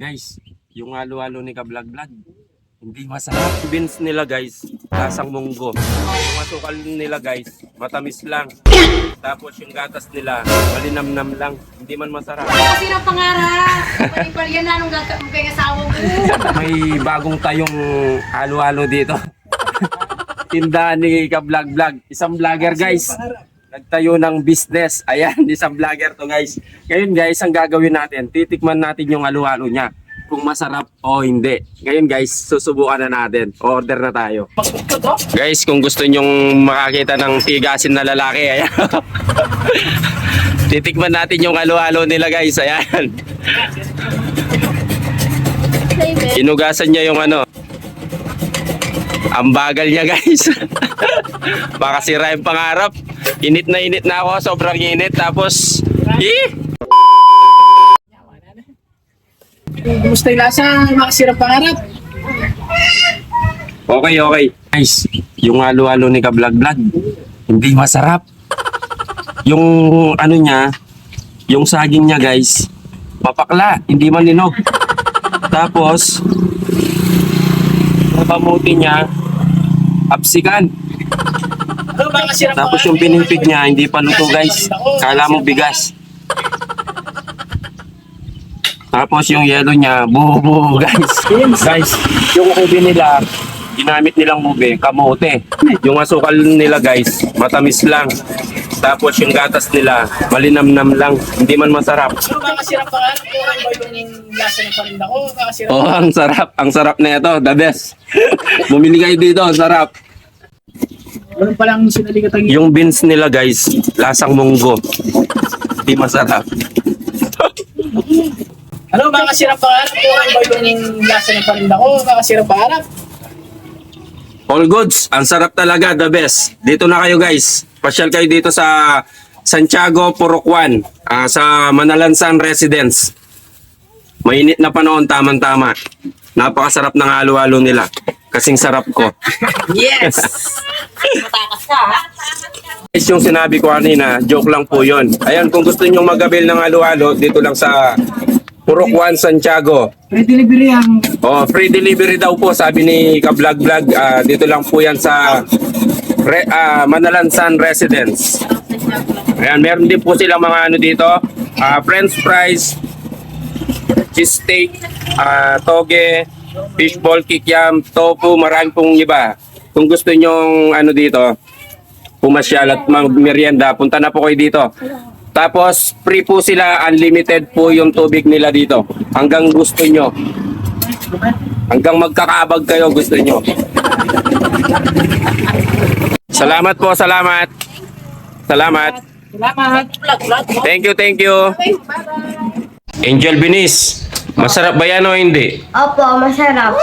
Guys, yung halo-halo ni Ka-Vlog-Vlog, hindi masarap. Beans nila guys, lasang munggo. Yung asukal nila guys, matamis lang. Tapos yung gatas nila, malinamnam lang. Hindi man masarap. Kasi ng pangarap. Pari-pari na nung gagawin asawa mo. May bagong tayong halo-halo dito. Tindahan ni Ka-Vlog-Vlog. Isang vlogger guys. Nagtayo ng business. Ayan, isang vlogger to guys. Ngayon guys, ang gagawin natin, titikman natin yung halo-halo niya. Kung masarap o hindi. Ngayon guys, susubukan na natin. Order na tayo. Guys, kung gusto nyong makakita ng tigasin na lalaki, ayan. Titikman natin yung halo-halo nila guys. Ayan. Inugasan niya yung ano. Ang bagal niya guys. Baka sira yung pangarap. Init na ako. Sobrang init. Tapos, Gusto yung lasa, makasirap pangarap. Okay. Guys, yung halo-halo ni Ka-Vlog-Vlog, hindi masarap. Yung ano niya, yung saging niya guys, mapakla, hindi maninog. Tapos, yung kamuti niya, apsikan. Ano ba makasirap Tapos yung pinipig niya, hindi pa luto guys. Kala mo bigas. Tapos yung yelo niya, buo guys. Guys, yung ube nila, ginamit nilang ube, kamote. Yung asukal nila guys, matamis lang. Tapos yung gatas nila, malinamnam lang. Hindi man masarap. Ano ba makasirap pangarap? Ano ba yung lasa ng parinda ko? Makasirap Oh, ang sarap. Ang sarap na ito. The best. Bumili kayo dito. Ang sarap. Walang palang sinaligatang Yung beans nila guys, lasang munggo. Hindi masarap. Ano ba makasirap pangarap? Ano ba yung lasa ng parinda ko? Makasirap pangarap. All goods. Ang sarap talaga. The best. Dito na kayo guys. Pasyal kayo dito sa Santiago, Purokwan. Sa Manalansan Residence. Mainit na panahon. Tama-tama. Napakasarap ng halo-halo nila. Kasing sarap ko. Yes! Matakas ka, ha? Guys, yung sinabi ko kanina, joke lang po yun. Ayan, kung gusto nyo magabil ng halo-halo, dito lang sa Purokwan, Santiago. Free delivery ang... Oh, free delivery daw po, sabi ni Ka-Vlog-Vlog. Dito lang po yan sa Manalansan Residence. Ayan, meron din po silang mga ano dito. French fries, cheese steak, toge, fishball, kikiam, tofu, marami pong iba. Kung gusto nyong ano dito, pumasyal at mag-merienda, punta na po kayo dito. Tapos, free po sila, unlimited po yung tubig nila dito. Hanggang gusto nyo. Hanggang magkakabag kayo, gusto nyo. Salamat po, salamat. Salamat. Salamat! Thank you. Angel Binis, masarap ba yan o hindi? Opo, masarap.